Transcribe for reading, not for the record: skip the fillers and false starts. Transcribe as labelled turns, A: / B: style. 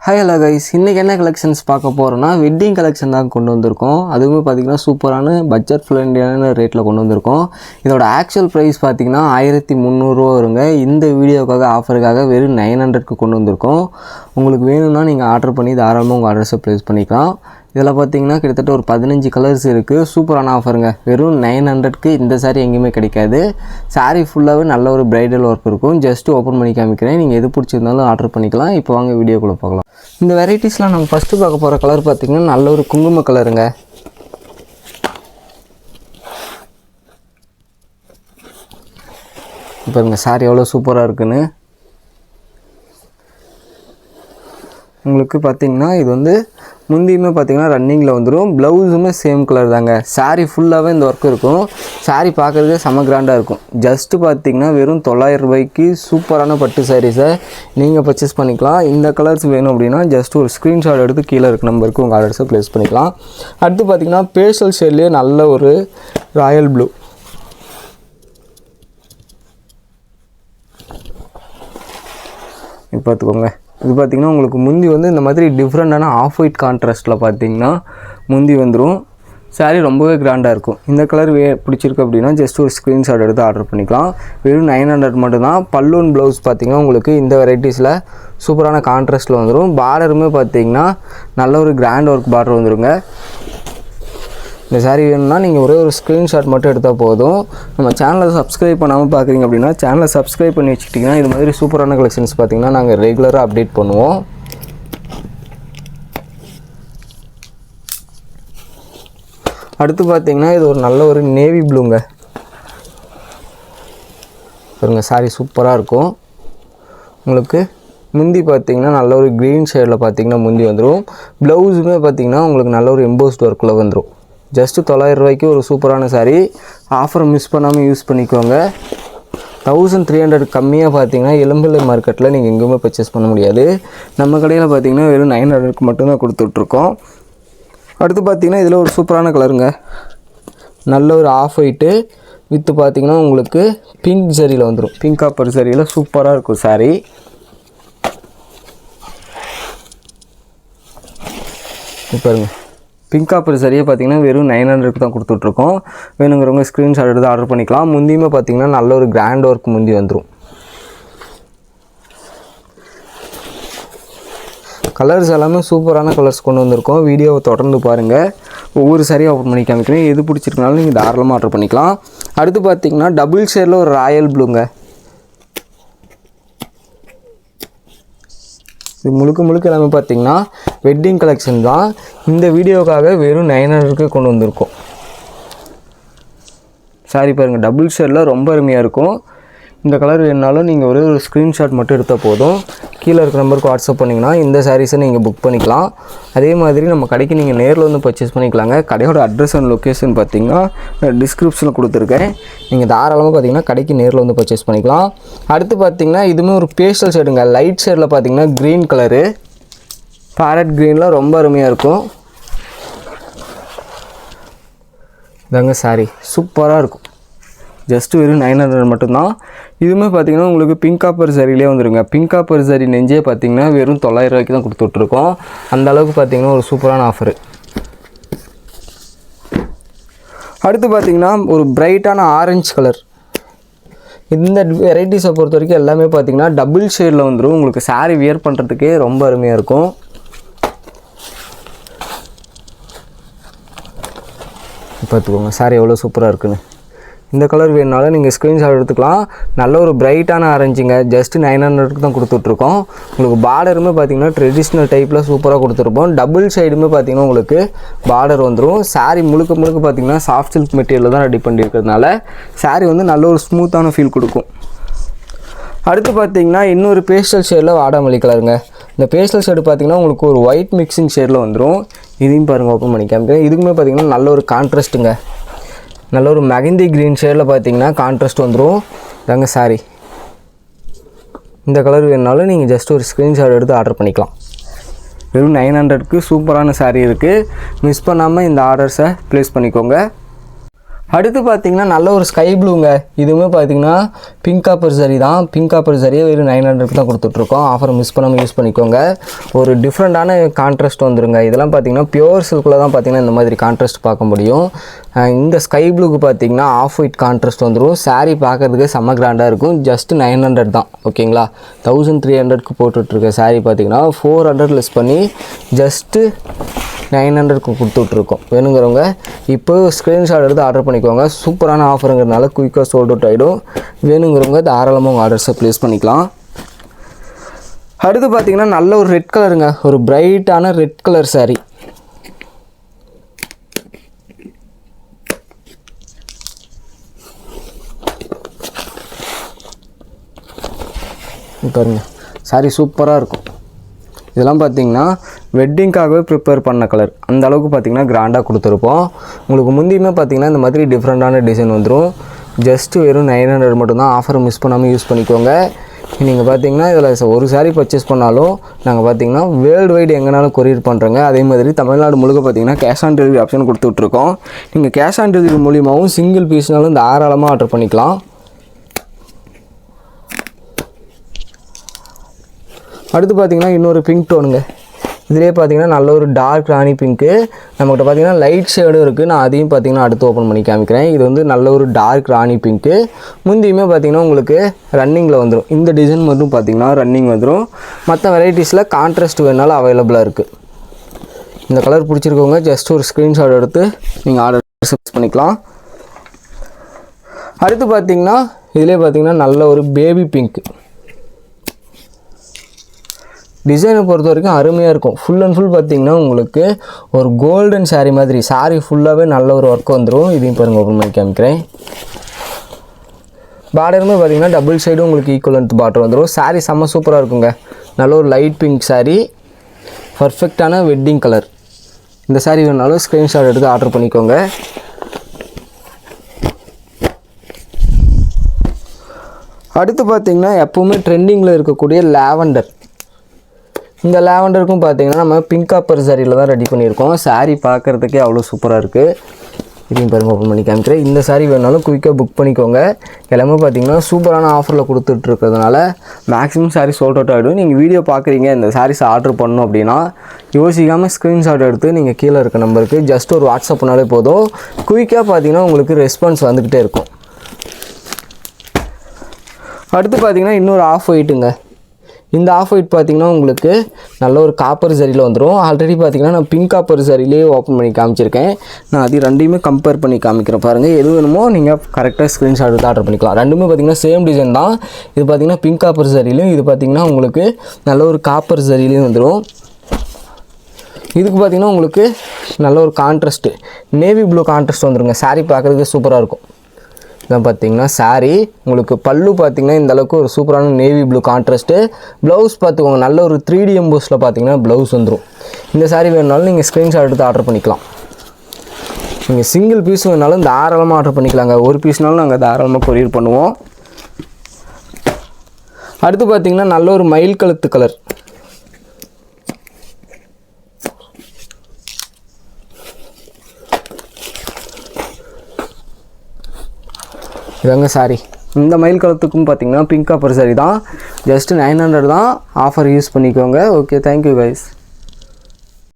A: Hi hello guys, இன்றைக்கி என்ன collections பார்க்க போகிறோன்னா வெட்டிங் கலெக்ஷன் தான் கொண்டு வந்திருக்கோம். அதுவுமே பார்த்திங்கன்னா சூப்பரான பட்ஜெட் ஃப்ரெண்ட்லியான ரேட்டில் கொண்டு வந்திருக்கோம். இதோட ஆக்சுவல் ப்ரைஸ் பார்த்திங்கன்னா 1300 வருங்க. இந்த வீடியோக்காக ஆஃபருக்காக வெறும் 900க்கு கொண்டு வந்திருக்கோம். உங்களுக்கு வேணும்னா நீங்கள் ஆர்டர் பண்ணி தாராளமாக உங்கள் அட்ரஸை ப்ளேஸ் பண்ணிக்கலாம். இதில் பார்த்திங்கன்னா கிட்டத்தட்ட ஒரு 15 கலர்ஸ் இருக்குது. சூப்பரான ஆஃபருங்க. வெறும் 900க்கு இந்த சாரீ எங்கேயுமே கிடைக்காது. சாரீ ஃபுல்லாகவே நல்ல ஒரு ப்ரைடல் ஒர்க் இருக்கும். ஜஸ்ட்டு ஓப்பன் பண்ணி காமிக்கிறேன். நீங்கள் எது பிடிச்சிருந்தாலும் ஆர்டர் பண்ணிக்கலாம். இப்போ வாங்க வீடியோக்குள்ளே பார்க்கலாம். இந்த வெரைட்டிஸ்லாம் நம்ம ஃபஸ்ட்டு பார்க்க போகிற கலர் பார்த்திங்கன்னா நல்ல ஒரு குங்கும கலருங்க. பாருங்க சாரீ எவ்வளோ சூப்பராக இருக்குன்னு. உங்களுக்கு பார்த்திங்கன்னா இது வந்து முந்தியுமே பார்த்திங்கன்னா ரன்னிங்கில் வந்துடும். ப்ளவுஸுமே சேம் கலர் தாங்க. சாரீ ஃபுல்லாகவே இந்த ஒர்க் இருக்கும். சாரீ பார்க்குறதுக்கே செம கிராண்டாக இருக்கும். ஜஸ்ட்டு பார்த்திங்கன்னா வெறும் 900 ரூபாய்க்கு சூப்பரான பட்டு சாரீஸை நீங்கள் பர்ச்சேஸ் பண்ணிக்கலாம். இந்த கலர்ஸ் வேணும் அப்படின்னா ஜஸ்ட் ஒரு ஸ்க்ரீன்ஷாட் எடுத்து கீழே இருக்க நம்பருக்கு உங்கள் ஆர்டர்ஸை ப்ளேஸ் பண்ணிக்கலாம். அடுத்து பார்த்திங்கன்னா பேஸ்டல் ஷேட்லேயே நல்ல ஒரு ராயல் ப்ளூ. இப்போ பார்த்துக்கோங்க. இது பார்த்திங்கன்னா உங்களுக்கு முந்தி வந்து இந்த மாதிரி டிஃப்ரெண்ட்டான ஆஃப் ஒயிட் கான்ட்ராஸ்ட்டில் பார்த்திங்கன்னா முந்தி வந்துடும். சாரீ ரொம்பவே கிராண்டாக இருக்கும். இந்த கலர் பிடிச்சிருக்கு அப்படின்னா ஜஸ்ட் ஒரு ஸ்க்ரீன்ஷாட் எடுத்து ஆர்டர் பண்ணிக்கலாம். வெறும் 900 மட்டும்தான். பல்லூன் ப்ளவுஸ் பார்த்திங்கன்னா உங்களுக்கு இந்த வெரைட்டிஸில் சூப்பரான கான்ட்ராஸ்ட்டில் வந்துடும். பார்டருமே பார்த்திங்கன்னா நல்ல ஒரு கிராண்ட் ஒர்க் பார்டர் வந்துடுங்க. இந்த சாரீ வேணும்னா நீங்கள் ஒரே ஒரு ஸ்க்ரீன்ஷாட் மட்டும் எடுத்தால் போதும். நம்ம சேனலை சப்ஸ்கிரைப் பண்ணாமல் பார்க்குறீங்க அப்படின்னா சேனலை சப்ஸ்கிரைப் பண்ணி வச்சுக்கிட்டிங்கன்னா இது மாதிரி சூப்பரான கலெக்ஷன்ஸ் பார்த்திங்கன்னா நாங்கள் ரெகுலராக அப்டேட் பண்ணுவோம். அடுத்து பார்த்திங்கன்னா இது ஒரு நல்ல ஒரு நேவி ப்ளூங்க. பாருங்க சாரீ சூப்பராக இருக்கும். உங்களுக்கு முந்தி பார்த்திங்கன்னா நல்ல ஒரு க்ரீன் ஷேடில் பார்த்திங்கன்னா முந்தி வந்துடும். ப்ளவுஸுமே பார்த்திங்கன்னா உங்களுக்கு நல்ல ஒரு எம்போஸ்ட் ஒர்க்கில் வந்துடும். ஜஸ்ட்டு 900 ரூபாய்க்கு ஒரு சூப்பரான சாரீ. ஆஃபரை மிஸ் பண்ணாமல் யூஸ் பண்ணிக்கோங்க. 1300 கம்மியாக பார்த்தீங்கன்னா இளம்பிள்ளை மார்க்கெட்டில் நீங்கள் எங்கேயுமே பர்ச்சேஸ் பண்ண முடியாது. நம்ம கடையில் பார்த்தீங்கன்னா வெறும் 900க்கு மட்டும்தான் கொடுத்துட்ருக்கோம். அடுத்து பார்த்திங்கன்னா இதில் ஒரு சூப்பரான கலருங்க. நல்ல ஒரு ஆஃப் ஒயிட்டு வித்து பார்த்திங்கன்னா உங்களுக்கு பிங்க் சரியில் வந்துடும். பிங்க் காப்பர் சரியில் சூப்பராக இருக்கும் சாரீ. பாருங்க பிங்க் காப்பர் சரியாக பார்த்திங்கன்னா வெறும் 900க்கு தான் கொடுத்துட்ருக்கோம். வேணுங்கிறவங்க ஸ்க்ரீன்ஷாட் எடுத்து ஆர்டர் பண்ணிக்கலாம். முந்தியுமே பார்த்திங்கன்னா நல்ல ஒரு கிராண்ட் ஒர்க் முந்தி வந்துடும். கலர்ஸ் எல்லாமே சூப்பரான கலர்ஸ் கொண்டு வந்திருக்கோம். வீடியோவை தொடர்ந்து பாருங்கள். ஒவ்வொரு சாரியாக ஓப்பன் பண்ணி காமிக்கிறேன். எது பிடிச்சிருக்கனாலும் நீங்கள் தாராளமாக ஆர்டர் பண்ணிக்கலாம். அடுத்து பார்த்திங்கன்னா டபுள் ஷேடில் ஒரு ராயல் ப்ளூங்க. இது முழுக்க எல்லாமே பார்த்திங்கன்னா வெட்டிங் கலெக்ஷன் தான். இந்த வீடியோக்காக வெறும் 900க்கு கொண்டு வந்திருக்கோம். சாரி பாருங்கள் டபுள் ஷேடில் ரொம்ப அருமையாக இருக்கும். இந்த கலர் வேணுனாலும் நீங்கள் ஒரே ஒரு ஸ்க்ரீன்ஷாட் மட்டும் எடுத்தால் போதும். கீழே இருக்கிற நம்பருக்கு வாட்ஸ்அப் பண்ணிங்கன்னா இந்த சாரீஸை நீங்கள் புக் பண்ணிக்கலாம். அதே மாதிரி நம்ம கடைக்கு நீங்கள் நேரில் வந்து பர்ச்சேஸ் பண்ணிக்கலாங்க. கடையோட அட்ரஸ் அண்ட் லொக்கேஷன் பார்த்திங்கன்னா டிஸ்கிரிப்ஷனில் கொடுத்துருக்கேன். நீங்கள் தாராளமாக பார்த்திங்கன்னா கடைக்கு நேரில் வந்து பர்ச்சேஸ் பண்ணிக்கலாம். அடுத்து பார்த்திங்கன்னா இதுவுமே ஒரு பேஸ்டல் ஷேடுங்க. லைட் ஷேடில் பார்த்திங்கன்னா க்ரீன் கலரு, பேரட் க்ரீனில் ரொம்ப அருமையாக இருக்கும். இதாங்க சாரீ சூப்பராக இருக்கும். ஜஸ்ட்டு வெறும் 900 மட்டும்தான். இதுவுமே பார்த்திங்கன்னா உங்களுக்கு பிங்க் காப்பர் சரியிலே வந்துடுங்க. பிங்க் காப்பர் சரி நெஞ்சே பார்த்திங்கன்னா வெறும் 900 ரூபாய்க்கு தான் கொடுத்துட்ருக்கோம். அந்த அளவுக்கு பார்த்திங்கன்னா ஒரு சூப்பரான ஆஃபரு. அடுத்து பார்த்திங்கன்னா ஒரு பிரைட்டான ஆரஞ்சு கலர். இந்த வெரைட்டிஸை பொறுத்த வரைக்கும் எல்லாமே பார்த்திங்கன்னா டபுள் ஷேடில் வந்துடும். உங்களுக்கு சாரீ வியர் பண்ணுறதுக்கே ரொம்ப அருமையாக இருக்கும். பார்த்துக்கோங்க சாரீ எவ்வளோ சூப்பராக இருக்குன்னு. இந்த கலர் வேணுனாலும் நீங்கள் ஸ்க்ரீன்ஷாட் எடுத்துக்கலாம். நல்ல ஒரு பிரைட்டான ஆரஞ்சுங்க. ஜஸ்ட்டு 900க்கு தான் கொடுத்துட்ருக்கோம். உங்களுக்கு பார்டருமே பார்த்திங்கன்னா ட்ரெடிஷ்னல் டைப்பில் சூப்பராக கொடுத்துருப்போம். டபுள் சைடுமே பார்த்திங்கன்னா உங்களுக்கு பார்டர் வந்துடும். சாரீ முழுக்க பார்த்திங்கன்னா சாஃப்ட் சில்க் மெட்டீரியல் தான் ரெடி பண்ணியிருக்கிறதுனால சாரீ வந்து நல்ல ஒரு ஸ்மூத்தான ஃபீல் கொடுக்கும். அடுத்து பார்த்திங்கன்னா இன்னொரு பேஸ்டல் ஷேடில் வாடாமல்லி கலருங்க. இந்த பேஸ்டல் ஷேடு பார்த்திங்கன்னா உங்களுக்கு ஒரு ஒயிட் மிக்சிங் ஷேடில் வந்துடும். இதையும் பாருங்கள் ஓப்பன் பண்ணி காமிக்கிறேன். இதுக்குமே பார்த்திங்கன்னா நல்ல ஒரு கான்ட்ராஸ்ட்டுங்க. நல்ல ஒரு மெகந்தி க்ரீன் ஷேடில் பார்த்திங்கன்னா கான்ட்ராஸ்ட் வந்துடும். தாங்க சாரீ. இந்த கலர் வேணுனாலும் நீங்கள் ஜஸ்ட் ஒரு ஸ்க்ரீன்ஷாட் எடுத்து ஆர்டர் பண்ணிக்கலாம். வெறும் 900க்கு சூப்பரான சாரீ இருக்குது. மிஸ் பண்ணாமல் இந்த ஆர்டர்ஸை ப்ளேஸ் பண்ணிக்கோங்க. அடுத்து பார்த்தீங்கன்னா நல்ல ஒரு ஸ்கை ப்ளூங்க. இதுவுமே பார்த்தீங்கன்னா பிங்க் காப்பர் சரி தான். பிங்க் காப்பர் சரியே வெறும் 900 தான் கொடுத்துட்ருக்கோம். ஆஃபர் மிஸ் பண்ணாமல் யூஸ் பண்ணிக்கோங்க. ஒரு டிஃப்ரெண்ட்டான கான்ட்ராஸ்ட் வந்துருங்க. இதெல்லாம் பார்த்தீங்கன்னா பியூர் சில்கில் தான் பார்த்தீங்கன்னா இந்த மாதிரி கான்ட்ராஸ்ட் பார்க்க முடியும். இந்த ஸ்கை ப்ளூக்கு பார்த்தீங்கன்னா ஆஃப் ஒயிட் கான்ட்ராஸ்ட் வந்துடும். சாரீ பார்க்கறதுக்கு செம்ம கிராண்டாக இருக்கும். ஜஸ்ட் 900 தான். ஓகேங்களா, 1300க்கு போட்டுட்ருக்க சாரீ பார்த்தீங்கன்னா 400 லெஸ் பண்ணி ஜஸ்ட்டு 900க்கு கொடுத்துட்ருக்கோம். வேணுங்கிறவங்க இப்போ ஸ்க்ரீன்ஷாட் எடுத்து ஆர்டர் பண்ணிக்கோங்க. சூப்பரான ஆஃபருங்கிறதுனால குயிக்காக சோல்ட் அவுட் ஆகிடும். வேணுங்கிறவங்க தாராளமாக உங்கள் ஆர்டர்ஸை ப்ளேஸ் பண்ணிக்கலாம். அடுத்து பார்த்தீங்கன்னா நல்ல ஒரு ரெட் கலருங்க. ஒரு பிரைட்டான ரெட் கலர் சாரீ. பாருங்க, சாரீ சூப்பராக இருக்கும். இதெல்லாம் பார்த்தீங்கன்னா வெட்டிங்காகவே ப்ரிப்பேர் பண்ண கலர். அந்த அளவுக்கு பார்த்தீங்கன்னா கிராண்டாக கொடுத்துருப்போம். உங்களுக்கு முந்தியுமே பார்த்தீங்கன்னா இந்த மாதிரி டிஃப்ரெண்ட்டான டிசைன் வந்துடும். ஜஸ்ட்டு வெறும் 900 மட்டும்தான். ஆஃபர் மிஸ் பண்ணாமல் யூஸ் பண்ணிக்கோங்க. நீங்கள் பார்த்தீங்கன்னா இதில் ஒரு சாரீ பர்ச்சேஸ் பண்ணாலும் நாங்கள் பார்த்தீங்கன்னா வேர்ல்டு வைடு எங்கேனாலும் கொரியர் பண்ணுறோங்க. அதே மாதிரி தமிழ்நாடு முழுக்க பார்த்தீங்கன்னா கேஷ் ஆன் டெலிவரி ஆப்ஷன் கொடுத்துட்ருக்கோம். நீங்கள் கேஷ் ஆன் டெலிவரி மூலியமாகவும் சிங்கிள் பீஸ்னாலும் தாராளமாக ஆர்டர் பண்ணிக்கலாம். அடுத்து பார்த்தீங்கன்னா இன்னொரு பிங்க் டோனுங்க. இதிலே பார்த்தீங்கன்னா நல்ல ஒரு டார்க் ராணி பிங்க்கு. நம்மகிட்ட பார்த்தீங்கன்னா லைட் ஷேடும் இருக்குது. நான் அதையும் பார்த்தீங்கன்னா அடுத்து ஓப்பன் பண்ணி காமிக்கிறேன். இது வந்து நல்ல ஒரு டார்க் ராணி பிங்க்கு. முந்தியுமே பார்த்தீங்கன்னா உங்களுக்கு ரன்னிங்கில் வந்துடும். இந்த டிசைன் மட்டும் பார்த்தீங்கன்னா ரன்னிங் வந்துடும். மற்ற வெரைட்டிஸில் கான்ட்ராஸ்ட் வேணாலும் அவைலபிளாக இருக்குது. இந்த கலர் பிடிச்சிருக்கவங்க ஜஸ்ட் ஒரு ஸ்க்ரீன்ஷாட் எடுத்து நீங்கள் ஆர்டர் செட் பண்ணிக்கலாம். அடுத்து பார்த்தீங்கன்னா இதிலே பார்த்தீங்கன்னா நல்ல ஒரு பேபி பிங்க். டிசைனை பொறுத்த வரைக்கும் அருமையாக இருக்கும். ஃபுல் அண்ட் ஃபுல் பார்த்தீங்கன்னா உங்களுக்கு ஒரு கோல்டன் சாரீ மாதிரி. சாரீ ஃபுல்லாகவே நல்ல ஒரு ஒர்க் வந்துடும். இதையும் பாருங்கள், ஓப்பன் பண்ணி காமிக்கிறேன். பார்டருமே பார்த்தீங்கன்னா டபுள் சைடும் உங்களுக்கு ஈக்குவல் லென்த் பார்டர் வந்துடும். சாரீ செம்ம சூப்பராக இருக்குங்க. நல்ல ஒரு லைட் பிங்க் சாரீ, பர்ஃபெக்டான வெட்டிங் கலர். இந்த சாரீ வேணாலும் ஸ்க்ரீன்ஷாட் எடுத்து ஆர்டர் பண்ணிக்கோங்க. அடுத்து பார்த்தீங்கன்னா எப்போவுமே ட்ரெண்டிங்கில் இருக்கக்கூடிய லாவெண்டர். இந்த லாவெண்டருக்கும் பார்த்தீங்கன்னா நம்ம பிங்க் காப்பர் சாரியில் தான் ரெடி பண்ணியிருக்கோம். சாரீ பார்க்குறதுக்கே அவ்வளோ சூப்பராக இருக்குது. இதையும் பாருங்கள், ஓப்பன் பண்ணி காமிக்கிறேன். இந்த சாரீ வேணாலும் குயிக்காக புக் பண்ணிக்கோங்க. எல்லாமே பார்த்தீங்கன்னா சூப்பரான ஆஃபரில் கொடுத்துட்ருக்கிறதுனால மேக்ஸிமம் சாரீ சோல்ட் அவுட் ஆகிடும். நீங்கள் வீடியோ பார்க்குறீங்க, இந்த சாரீஸ் ஆர்டர் பண்ணணும் அப்படின்னா யோசிக்காமல் ஸ்க்ரீன்ஷாட் எடுத்து நீங்கள் கீழே இருக்க நம்பருக்கு ஜஸ்ட் ஒரு வாட்ஸ்அப் பண்ணாலே போதும். குயிக்காக பார்த்தீங்கன்னா உங்களுக்கு ரெஸ்பான்ஸ் வந்துக்கிட்டே இருக்கும். அடுத்து பார்த்தீங்கன்னா இன்னொரு ஆஃப் ஒயிட்டுங்க. இந்த ஆஃப் ஒயிட் பார்த்தீங்கன்னா உங்களுக்கு நல்ல ஒரு காப்பர் சரியில் வந்துடும். ஆல்ரெடி பார்த்தீங்கன்னா நான் பிங்க் காப்பர் சரியிலே ஓப்பன் பண்ணி காமிச்சிருக்கேன். நான் அது ரெண்டையுமே கம்பேர் பண்ணி காமிக்கிறேன் பாருங்கள். எது வேணுமோ நீங்கள் கரெக்டாக ஸ்க்ரீன்ஷாட் எடுத்து ஆர்டர் பண்ணிக்கலாம். ரெண்டுமே பார்த்தீங்கன்னா சேம் டிசைன் தான். இது பார்த்தீங்கன்னா பிங்க் காப்பர் சரியிலையும், இது பார்த்தீங்கன்னா உங்களுக்கு நல்ல ஒரு காப்பர் சரியிலையும் வந்துடும். இதுக்கு பார்த்தீங்கன்னா உங்களுக்கு நல்ல ஒரு கான்ட்ராஸ்ட்டு நேவி ப்ளூ கான்ட்ராஸ்ட் வந்துடுங்க. சாரீ பார்க்குறதுக்கு சூப்பராக இருக்கும். இதான் பார்த்தீங்கன்னா சாரீ உங்களுக்கு பல்லு பார்த்தீங்கன்னா இந்தளவுக்கு ஒரு சூப்பரான நேவி ப்ளூ கான்ட்ராஸ்ட்டு. ப்ளவுஸ் பார்த்துக்கோங்க, நல்ல ஒரு 3D எம்போஸில் பார்த்தீங்கன்னா ப்ளவுஸ் வந்துடும். இந்த சாரீ வேணுனாலும் நீங்கள் ஸ்க்ரீன்ஷாட் எடுத்து ஆர்டர் பண்ணிக்கலாம். நீங்கள் சிங்கிள் பீஸ் வேணாலும் தாராளமாக ஆர்டர் பண்ணிக்கலாங்க. ஒரு பீஸ்னாலும் நாங்கள் தாராளமாக கொரியர் பண்ணுவோம். அடுத்து பார்த்தீங்கன்னா நல்ல ஒரு மயில் கழுத்து கலர். இதாங்க சாரீ. இந்த மயில் கலத்துக்கும் பார்த்தீங்கன்னா பிங்க் காப்பர் சாரீ தான். ஜஸ்ட்டு 900 தான். ஆஃபர் யூஸ் பண்ணிக்கோங்க. Okay, thank you guys.